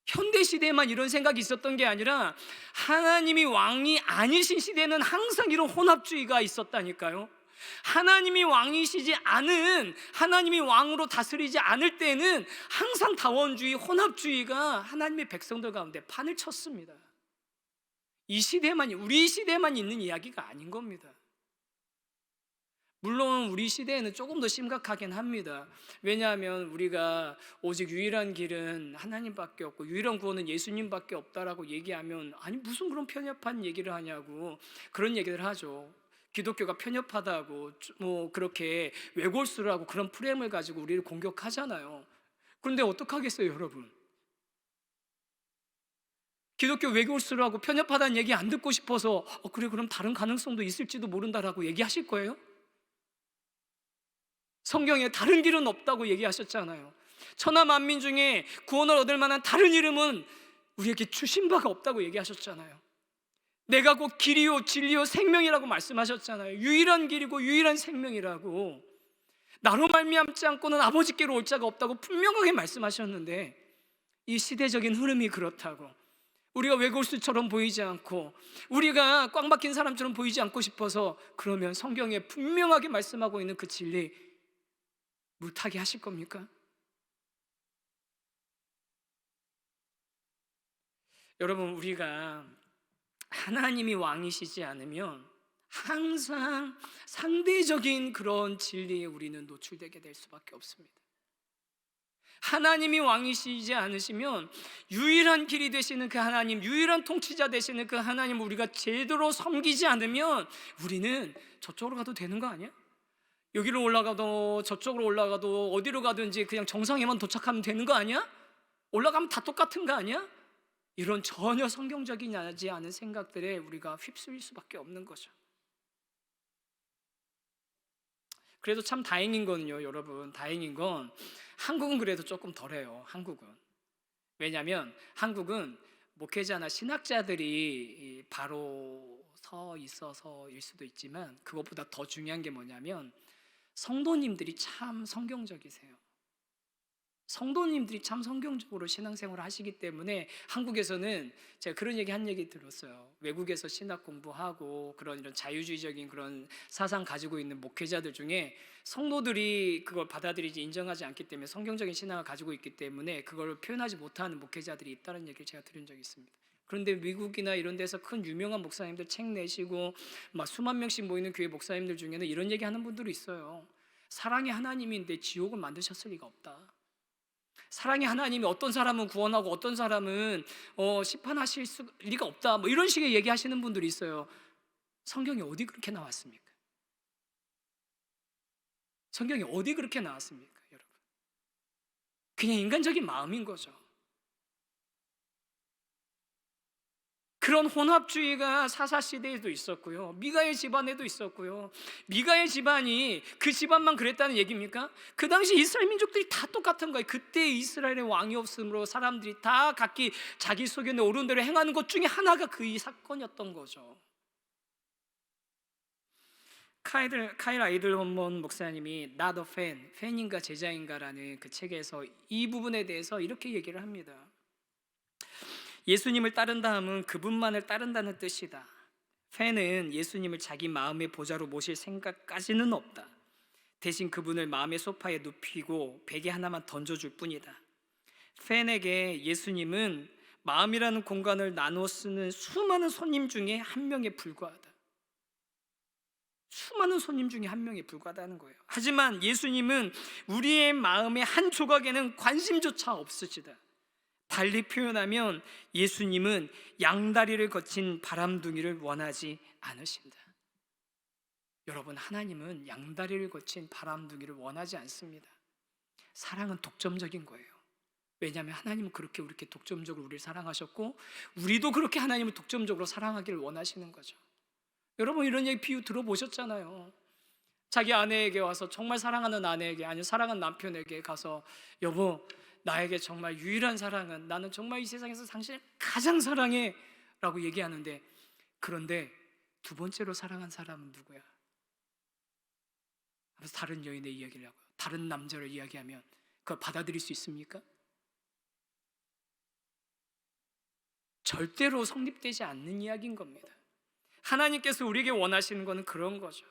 현대 시대에만 이런 생각이 있었던 게 아니라 하나님이 왕이 아니신 시대는 항상 이런 혼합주의가 있었다니까요. 하나님이 왕이시지 않은, 하나님이 왕으로 다스리지 않을 때는 항상 다원주의, 혼합주의가 하나님의 백성들 가운데 판을 쳤습니다. 이 시대만, 우리 시대만 있는 이야기가 아닌 겁니다. 물론 우리 시대에는 조금 더 심각하긴 합니다. 왜냐하면 우리가 오직 유일한 길은 하나님밖에 없고 유일한 구원은 예수님밖에 없다라고 얘기하면, 아니 무슨 그런 편협한 얘기를 하냐고 그런 얘기를 하죠. 기독교가 편협하다고 뭐 그렇게 외골수라고 그런 프레임을 가지고 우리를 공격하잖아요. 그런데 어떡하겠어요, 여러분? 기독교 외골수라고 편협하다는 얘기 안 듣고 싶어서 그래 그럼 다른 가능성도 있을지도 모른다라고 얘기하실 거예요? 성경에 다른 길은 없다고 얘기하셨잖아요. 천하 만민 중에 구원을 얻을 만한 다른 이름은 우리에게 주신 바가 없다고 얘기하셨잖아요. 내가 곧 길이요 진리요 생명이라고 말씀하셨잖아요. 유일한 길이고 유일한 생명이라고, 나로 말미암지 않고는 아버지께로 올 자가 없다고 분명하게 말씀하셨는데, 이 시대적인 흐름이 그렇다고 우리가 외골수처럼 보이지 않고 우리가 꽉 막힌 사람처럼 보이지 않고 싶어서, 그러면 성경에 분명하게 말씀하고 있는 그 진리 못하게 하실 겁니까? 여러분, 우리가 하나님이 왕이시지 않으면 항상 상대적인 그런 진리에 우리는 노출되게 될 수밖에 없습니다. 하나님이 왕이시지 않으시면 유일한 길이 되시는 그 하나님, 유일한 통치자 되시는 그 하나님 우리가 제대로 섬기지 않으면 우리는 저쪽으로 가도 되는 거 아니야? 여기로 올라가도 저쪽으로 올라가도 어디로 가든지 그냥 정상에만 도착하면 되는 거 아니야? 올라가면 다 똑같은 거 아니야? 이런 전혀 성경적이지 않은 생각들에 우리가 휩쓸릴 수밖에 없는 거죠. 그래도 참 다행인 거는요, 여러분, 다행인 건 한국은 그래도 조금 덜해요. 한국은. 왜냐하면 한국은 목회자나 신학자들이 바로 서 있어서일 수도 있지만, 그것보다 더 중요한 게 뭐냐면 성도님들이 참 성경적이세요. 성도님들이 참 성경적으로 신앙생활을 하시기 때문에 한국에서는, 제가 그런 얘기 한 얘기 들었어요. 외국에서 신학 공부하고 그런 이런 자유주의적인 그런 사상 가지고 있는 목회자들 중에 성도들이 그걸 받아들이지 인정하지 않기 때문에 성경적인 신앙을 가지고 있기 때문에 그걸 표현하지 못하는 목회자들이 있다는 얘기를 제가 들은 적이 있습니다. 그런데 미국이나 이런 데서 큰 유명한 목사님들 책 내시고 막 수만 명씩 모이는 교회 목사님들 중에는 이런 얘기 하는 분들이 있어요. 사랑의 하나님인데 지옥을 만드셨을 리가 없다. 사랑의 하나님이 어떤 사람은 구원하고 어떤 사람은 심판하실 리가 없다, 뭐 이런 식의 얘기하시는 분들이 있어요. 성경에 어디 그렇게 나왔습니까? 성경에 어디 그렇게 나왔습니까, 여러분? 그냥 인간적인 마음인 거죠. 그런 혼합주의가 사사시대에도 있었고요, 미가의 집안에도 있었고요. 미가의 집안이 그 집안만 그랬다는 얘기입니까? 그 당시 이스라엘 민족들이 다 똑같은 거예요. 그때 이스라엘의 왕이 없으므로 사람들이 다 각기 자기 소견에 옳은 대로 행하는 것 중에 하나가 그 이 사건이었던 거죠. 카일 아이들먼 목사님이 Not a Fan, 팬인가 제자인가라는 그 책에서 이 부분에 대해서 이렇게 얘기를 합니다. 예수님을 따른다 함은 그분만을 따른다는 뜻이다. 팬은 예수님을 자기 마음의 보좌로 모실 생각까지는 없다. 대신 그분을 마음의 소파에 눕히고 베개 하나만 던져줄 뿐이다. 팬에게 예수님은 마음이라는 공간을 나누어 쓰는 수많은 손님 중에 한 명에 불과하다. 수많은 손님 중에 한 명에 불과하다는 거예요. 하지만 예수님은 우리의 마음의 한 조각에는 관심조차 없으시다. 달리 표현하면 예수님은 양다리를 거친 바람둥이를 원하지 않으신다. 여러분, 하나님은 양다리를 거친 바람둥이를 원하지 않습니다. 사랑은 독점적인 거예요. 왜냐하면 하나님은 그렇게 독점적으로 우리를 사랑하셨고 우리도 그렇게 하나님을 독점적으로 사랑하기를 원하시는 거죠. 여러분, 이런 얘기 비유 들어보셨잖아요. 자기 아내에게 와서, 정말 사랑하는 아내에게, 아니면 사랑하는 남편에게 가서, 여보, 나에게 정말 유일한 사랑은, 나는 정말 이 세상에서 당신을 가장 사랑해 라고 얘기하는데, 그런데 두 번째로 사랑한 사람은 누구야? 하면서 다른 여인의 이야기를 하고요, 다른 남자를 이야기하면 그걸 받아들일 수 있습니까? 절대로 성립되지 않는 이야기인 겁니다. 하나님께서 우리에게 원하시는 것은 그런 거죠.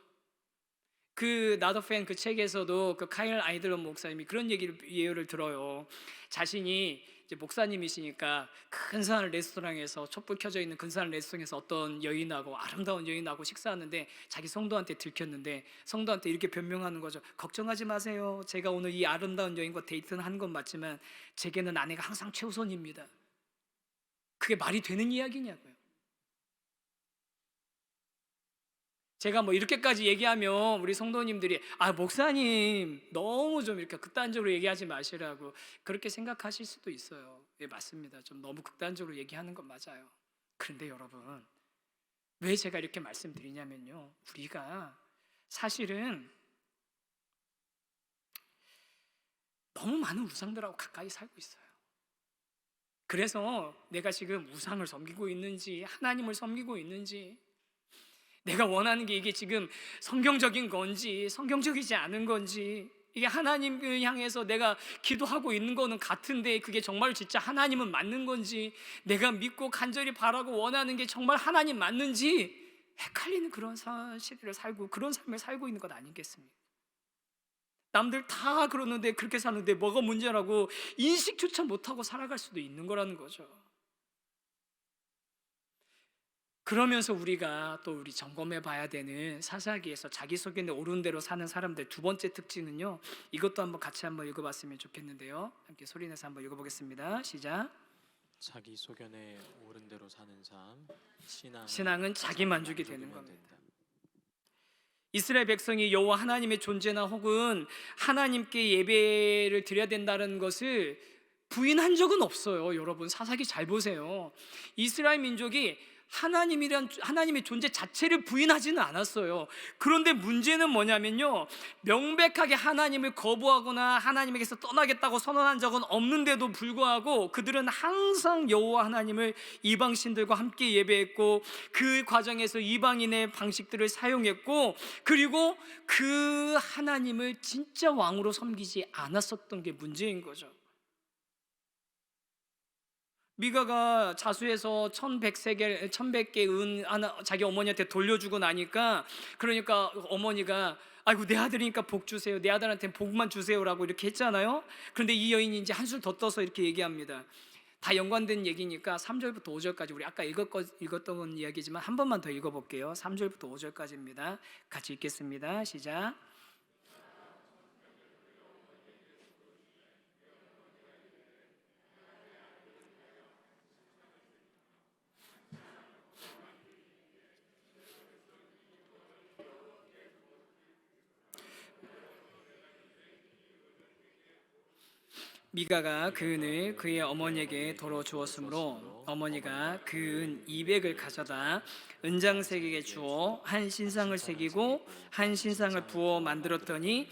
그 나더 팬 그 책에서도 그 카일 아이들러 목사님이 그런 예를 들어요. 자신이 이제 목사님이시니까 근사한 레스토랑에서 촛불 켜져 있는 근사한 레스토랑에서 어떤 여인하고 아름다운 여인하고 식사하는데 자기 성도한테 들켰는데 성도한테 이렇게 변명하는 거죠. 걱정하지 마세요. 제가 오늘 이 아름다운 여인과 데이트는 하는 건 맞지만 제게는 아내가 항상 최우선입니다. 그게 말이 되는 이야기냐고요. 제가 뭐 이렇게까지 얘기하면 우리 성도님들이 목사님 너무 좀 이렇게 극단적으로 얘기하지 마시라고 그렇게 생각하실 수도 있어요. 예, 맞습니다. 좀 너무 극단적으로 얘기하는 건 맞아요. 그런데 여러분, 왜 제가 이렇게 말씀드리냐면요, 우리가 사실은 너무 많은 우상들하고 가까이 살고 있어요. 그래서 내가 지금 우상을 섬기고 있는지 하나님을 섬기고 있는지, 내가 원하는 게 이게 지금 성경적인 건지 성경적이지 않은 건지, 이게 하나님을 향해서 내가 기도하고 있는 거는 같은데 그게 정말 진짜 하나님은 맞는 건지, 내가 믿고 간절히 바라고 원하는 게 정말 하나님 맞는지 헷갈리는 그런 시대를 살고, 그런 삶을 살고 있는 것 아니겠습니까? 남들 다 그러는데, 그렇게 사는데 뭐가 문제라고 인식조차 못하고 살아갈 수도 있는 거라는 거죠. 그러면서 우리가 또 우리 점검해 봐야 되는 사사기에서 자기소개는 옳은 대로 사는 사람들 두 번째 특징은요, 이것도 한번 같이 한번 읽어봤으면 좋겠는데요, 함께 소리내서 한번 읽어보겠습니다. 시작. 자기 소견에 옳은 대로 사는 삶, 신앙은 자기 만족이 되는 만족이면 겁니다. 된다. 이스라엘 백성이 여호와 하나님의 존재나 혹은 하나님께 예배를 드려야 된다는 것을 부인한 적은 없어요. 여러분 사사기 잘 보세요. 이스라엘 민족이 하나님의 존재 자체를 부인하지는 않았어요. 그런데 문제는 뭐냐면요, 명백하게 하나님을 거부하거나 하나님에게서 떠나겠다고 선언한 적은 없는데도 불구하고 그들은 항상 여호와 하나님을 이방신들과 함께 예배했고, 그 과정에서 이방인의 방식들을 사용했고, 그리고 그 하나님을 진짜 왕으로 섬기지 않았었던 게 문제인 거죠. 미가가 자수해서 1100개 은 하나 자기 어머니한테 돌려주고 나니까, 그러니까 어머니가 아이고 내 아들이니까 복 주세요, 내 아들한테 복만 주세요라고 이렇게 했잖아요. 그런데 이 여인이 이제 한술 더 떠서 이렇게 얘기합니다. 다 연관된 얘기니까 3절부터 5절까지 우리 아까 읽었던 이야기지만 한 번만 더 읽어볼게요. 3절부터 5절까지입니다. 같이 읽겠습니다. 시작. 미가가 그 은을 그의 어머니에게 도로 주었으므로 어머니가 그 은 200을 가져다 은장색에게 주어 한 신상을 새기고 한 신상을 부어 만들었더니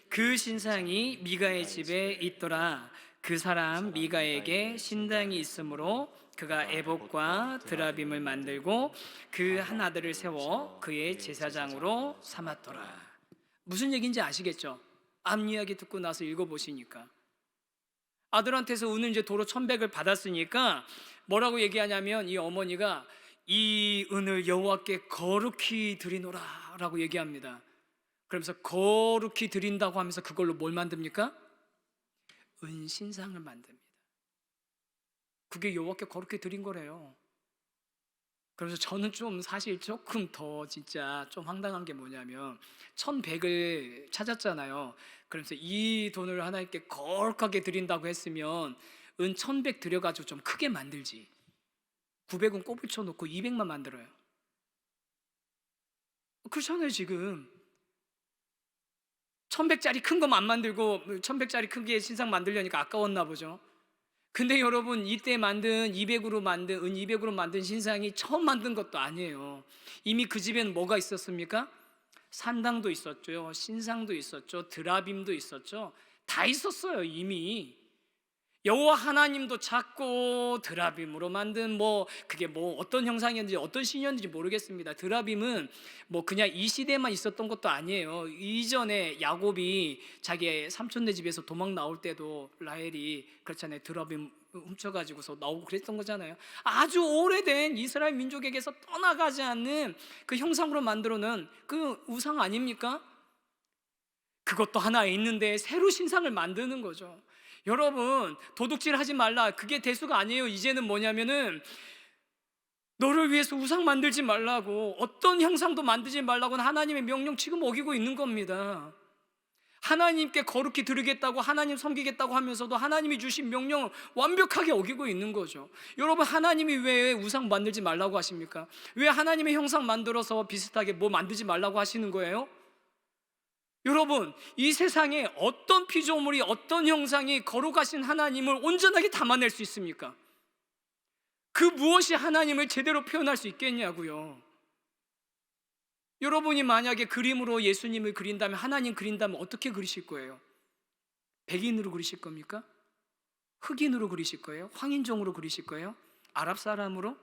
그 신상이 미가의 집에 있더라. 그 사람 미가에게 신당이 있으므로 그가 에봇과 드라빔을 만들고 그 한 아들을 세워 그의 제사장으로 삼았더라. 무슨 얘기인지 아시겠죠? 앞 이야기 듣고 나서 읽어보시니까 아들한테서 은을 이제 도로 1100을 받았으니까 뭐라고 얘기하냐면, 이 어머니가 이 은을 여호와께 거룩히 드리노라 라고 얘기합니다. 그러면서 거룩히 드린다고 하면서 그걸로 뭘 만듭니까? 은신상을 만듭니다. 그게 여호와께 거룩히 드린 거래요. 그래서 저는 좀 사실 조금 더 진짜 좀 황당한 게 뭐냐면, 1100을 찾았잖아요. 그래서 이 돈을 하나님께 거룩하게 드린다고 했으면 은 1100 들여가지고 좀 크게 만들지, 900은 꼽을 쳐놓고 200만 만들어요. 그렇잖아요. 지금 1100짜리 큰 거 안 만들고 1100짜리 크기의 신상 만들려니까 아까웠나 보죠. 근데 여러분, 이때 만든 200으로 만든 은 200으로 만든 신상이 처음 만든 것도 아니에요. 이미 그 집에는 뭐가 있었습니까? 산당도 있었죠, 신상도 있었죠, 드라빔도 있었죠. 다 있었어요 이미. 여호와 하나님도 찾고 드라빔으로 만든 그게 어떤 형상이었는지 어떤 신이었는지 모르겠습니다. 드라빔은 그냥 이 시대만 있었던 것도 아니에요. 이전에 야곱이 자기 삼촌네 집에서 도망 나올 때도 라헬이 그렇잖아요, 드라빔 훔쳐가지고서 나오고 그랬던 거잖아요. 아주 오래된 이스라엘 민족에게서 떠나가지 않는 그 형상으로 만들어놓은 그 우상 아닙니까? 그것도 하나에 있는데 새로 신상을 만드는 거죠. 여러분, 도둑질 하지 말라, 그게 대수가 아니에요. 이제는 뭐냐면은 너를 위해서 우상 만들지 말라고, 어떤 형상도 만들지 말라고는 하나님의 명령 지금 어기고 있는 겁니다. 하나님께 거룩히 드리겠다고, 하나님 섬기겠다고 하면서도 하나님이 주신 명령을 완벽하게 어기고 있는 거죠. 여러분, 하나님이 왜 우상 만들지 말라고 하십니까? 왜 하나님의 형상 만들어서 비슷하게 뭐 만들지 말라고 하시는 거예요? 여러분, 이 세상에 어떤 피조물이, 어떤 형상이 거룩하신 하나님을 온전하게 담아낼 수 있습니까? 그 무엇이 하나님을 제대로 표현할 수 있겠냐고요. 여러분이 만약에 그림으로 예수님을 그린다면, 하나님 그린다면 어떻게 그리실 거예요? 백인으로 그리실 겁니까? 흑인으로 그리실 거예요? 황인종으로 그리실 거예요? 아랍 사람으로?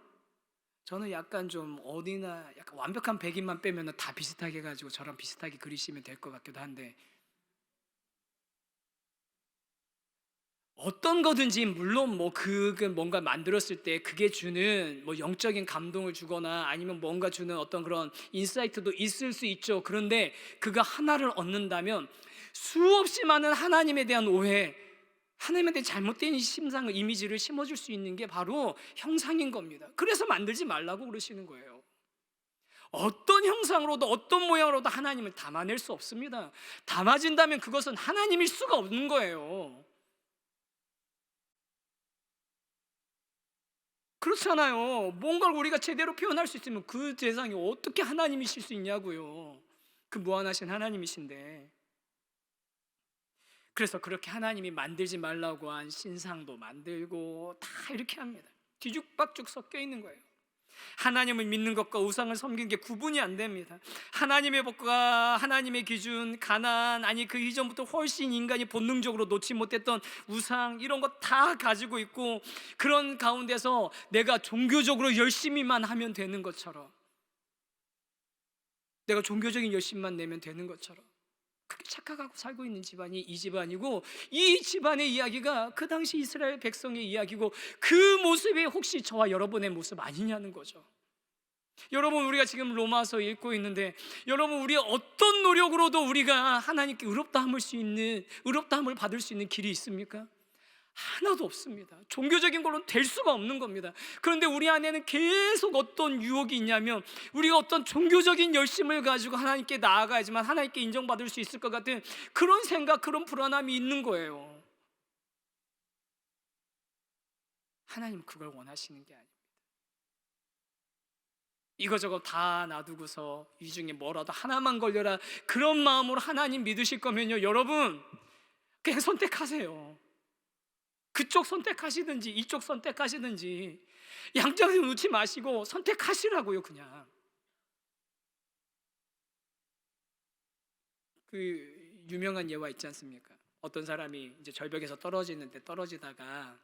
저는 약간 좀 어디나 약간 완벽한 백인만 빼면 다 비슷하게 해가지고 저랑 비슷하게 그리시면 될 것 같기도 한데, 어떤 거든지 물론 뭐 뭔가 만들었을 때 그게 주는 뭐 영적인 감동을 주거나 아니면 뭔가 주는 어떤 그런 인사이트도 있을 수 있죠. 그런데 그거 하나를 얻는다면 수없이 많은 하나님에 대한 오해, 하나님에 대한 잘못된 심상을, 이미지를 심어줄 수 있는 게 바로 형상인 겁니다. 그래서 만들지 말라고 그러시는 거예요. 어떤 형상으로도 어떤 모양으로도 하나님을 담아낼 수 없습니다. 담아진다면 그것은 하나님일 수가 없는 거예요. 그렇잖아요. 뭔가를 우리가 제대로 표현할 수 있으면 그 대상이 어떻게 하나님이실 수 있냐고요. 그 무한하신 하나님이신데. 그래서 그렇게 하나님이 만들지 말라고 한 신상도 만들고 다 이렇게 합니다. 뒤죽박죽 섞여 있는 거예요. 하나님을 믿는 것과 우상을 섬기는 게 구분이 안 됩니다. 하나님의 법과 하나님의 기준, 가나안, 아니 그 이전부터 훨씬 인간이 본능적으로 놓지 못했던 우상, 이런 거 다 가지고 있고, 그런 가운데서 내가 종교적으로 열심히만 하면 되는 것처럼, 내가 종교적인 열심만 내면 되는 것처럼 그렇게 착각하고 살고 있는 집안이 이 집안이고, 이 집안의 이야기가 그 당시 이스라엘 백성의 이야기고, 그 모습이 혹시 저와 여러분의 모습 아니냐는 거죠. 여러분, 우리가 지금 로마서 읽고 있는데, 여러분, 우리 어떤 노력으로도 우리가 하나님께 의롭다함을 받을 수 있는 길이 있습니까? 하나도 없습니다. 종교적인 걸로는 될 수가 없는 겁니다. 그런데 우리 안에는 계속 어떤 유혹이 있냐면, 우리가 어떤 종교적인 열심을 가지고 하나님께 나아가야지만 하나님께 인정받을 수 있을 것 같은 그런 생각, 그런 불안함이 있는 거예요. 하나님은 그걸 원하시는 게 아닙니다. 이거저거 다 놔두고서 이 중에 뭐라도 하나만 걸려라, 그런 마음으로 하나님 믿으실 거면요, 여러분, 그냥 선택하세요. 그쪽 선택하시든지 이쪽 선택하시든지 양쪽에 놓지 마시고 선택하시라고요. 그냥 그 유명한 예화 있지 않습니까? 어떤 사람이 이제 절벽에서 떨어지다가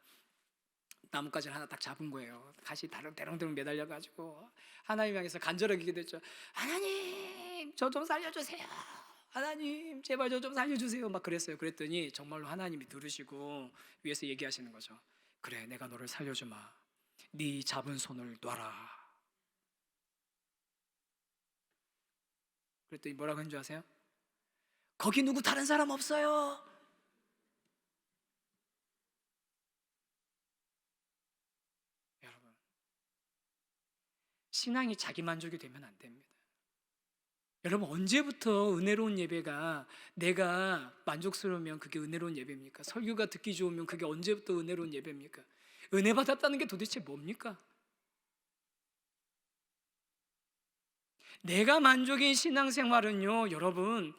나뭇가지를 하나 딱 잡은 거예요. 가시 대롱대롱 매달려 가지고 하나님 향해서 간절하게 기도했죠. 하나님, 저 좀 살려주세요. 하나님, 제발 저 좀 살려주세요. 막 그랬어요. 그랬더니 정말로 하나님이 들으시고 위에서 얘기하시는 거죠. 그래, 내가 너를 살려주마. 네 잡은 손을 놔라. 그랬더니 뭐라고 한 줄 아세요? 거기 누구 다른 사람 없어요? 여러분, 신앙이 자기 만족이 되면 안 됩니다. 여러분, 언제부터 은혜로운 예배가 내가 만족스러우면 그게 은혜로운 예배입니까? 설교가 듣기 좋으면 그게 언제부터 은혜로운 예배입니까? 은혜 받았다는 게 도대체 뭡니까? 내가 만족인 신앙생활은요, 여러분,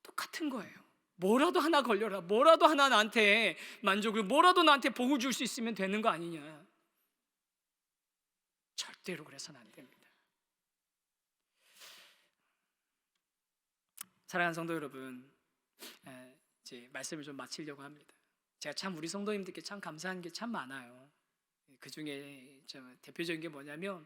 똑같은 거예요. 뭐라도 하나 걸려라, 뭐라도 하나 나한테 만족을, 뭐라도 나한테 복을 줄 수 있으면 되는 거 아니냐. 절대로 그래서는 안 됩니다. 사랑하는 성도 여러분, 이제 말씀을 좀 마치려고 합니다. 제가 참 우리 성도님들께 참 감사한 게 참 많아요. 그 중에 좀 대표적인 게 뭐냐면,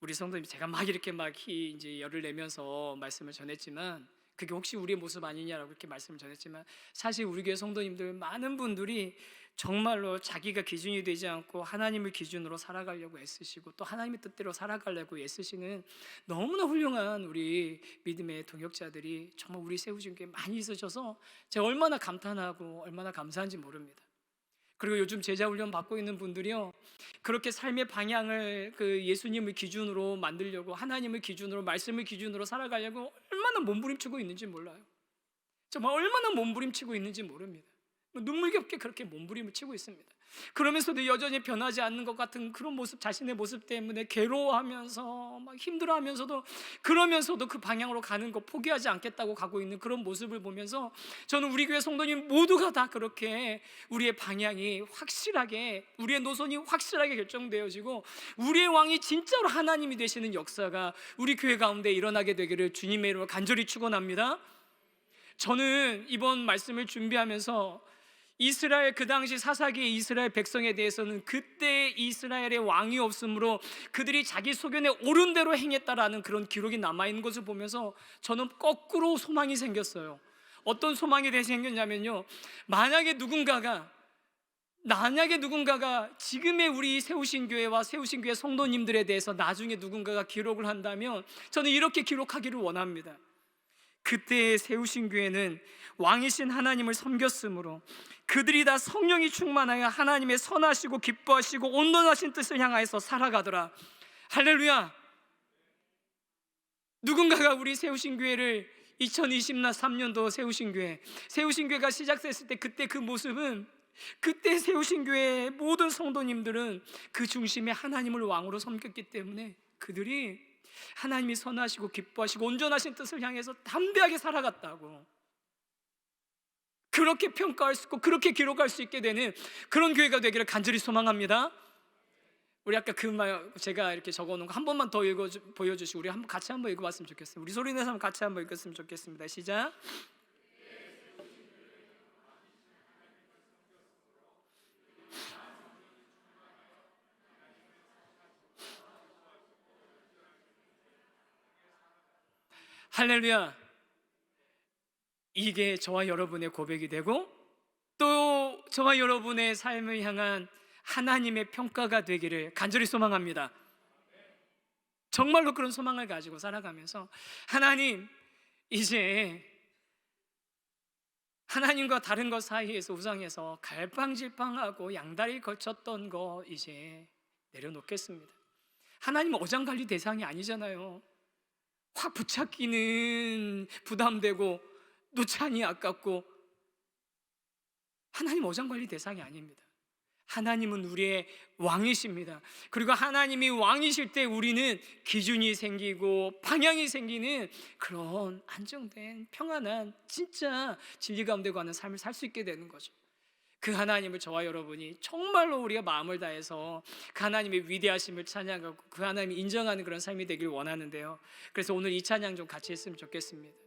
우리 성도님, 제가 막 이렇게 이제 열을 내면서 말씀을 전했지만 그게 혹시 우리의 모습 아니냐라고 이렇게 말씀을 전했지만, 사실 우리 교회 성도님들 많은 분들이 정말로 자기가 기준이 되지 않고 하나님을 기준으로 살아가려고 애쓰시고 또 하나님의 뜻대로 살아가려고 애쓰시는 너무나 훌륭한 우리 믿음의 동역자들이 정말 우리 세우신 게 많이 있으셔서 제가 얼마나 감탄하고 얼마나 감사한지 모릅니다. 그리고 요즘 제자 훈련 받고 있는 분들이요, 그렇게 삶의 방향을 예수님을 기준으로 만들려고, 하나님을 기준으로, 말씀을 기준으로 살아가려고 얼마나 몸부림치고 있는지 몰라요. 정말 얼마나 몸부림치고 있는지 모릅니다. 눈물겹게 그렇게 몸부림을 치고 있습니다. 그러면서도 여전히 변하지 않는 것 같은 그런 모습, 자신의 모습 때문에 괴로워하면서 막 힘들어하면서도, 그러면서도 그 방향으로 가는 거 포기하지 않겠다고 가고 있는 그런 모습을 보면서 저는 우리 교회 성도님 모두가 다 그렇게 우리의 방향이 확실하게, 우리의 노선이 확실하게 결정되어지고 우리의 왕이 진짜로 하나님이 되시는 역사가 우리 교회 가운데 일어나게 되기를 주님의 이름으로 간절히 축원합니다. 저는 이번 말씀을 준비하면서 이스라엘, 그 당시 사사기의 이스라엘 백성에 대해서는 그때 이스라엘의 왕이 없으므로 그들이 자기 소견에 옳은 대로 행했다라는 그런 기록이 남아있는 것을 보면서 저는 거꾸로 소망이 생겼어요. 어떤 소망이 생겼냐면요, 만약에 누군가가 지금의 우리 세우신 교회와 세우신 교회 성도님들에 대해서 나중에 누군가가 기록을 한다면 저는 이렇게 기록하기를 원합니다. 그때의 세우신 교회는 왕이신 하나님을 섬겼으므로 그들이 다 성령이 충만하여 하나님의 선하시고 기뻐하시고 온전하신 뜻을 향하여서 살아가더라. 할렐루야. 누군가가 우리 세우신 교회를 2023년도 세우신 교회가 시작됐을 때 그때 그 모습은, 그때 세우신 교회의 모든 성도님들은 그 중심에 하나님을 왕으로 섬겼기 때문에 그들이 하나님이 선하시고 기뻐하시고 온전하신 뜻을 향해서 담대하게 살아갔다고, 그렇게 평가할 수 있고 그렇게 기록할 수 있게 되는 그런 교회가 되기를 간절히 소망합니다. 우리 아까 그 말 제가 이렇게 적어놓은 거 한 번만 더 보여주시고 우리 같이 한번 읽어봤으면 좋겠습니다. 우리 소리 내서 같이 한번 읽었으면 좋겠습니다. 시작. 할렐루야. 이게 저와 여러분의 고백이 되고 또 저와 여러분의 삶을 향한 하나님의 평가가 되기를 간절히 소망합니다. 정말로 그런 소망을 가지고 살아가면서, 하나님, 이제 하나님과 다른 것 사이에서 우상에서 갈팡질팡하고 양다리 걸쳤던 거 이제 내려놓겠습니다. 하나님은 어장관리 대상이 아니잖아요. 확 붙잡기는 부담되고 놓자니 아깝고, 하나님 어장관리 대상이 아닙니다. 하나님은 우리의 왕이십니다. 그리고 하나님이 왕이실 때 우리는 기준이 생기고 방향이 생기는 그런 안정된 평안한 진짜 진리 가운데 가는 삶을 살 수 있게 되는 거죠. 그 하나님을 저와 여러분이 정말로 우리가 마음을 다해서 그 하나님의 위대하심을 찬양하고 그 하나님이 인정하는 그런 삶이 되길 원하는데요, 그래서 오늘 이 찬양 좀 같이 했으면 좋겠습니다.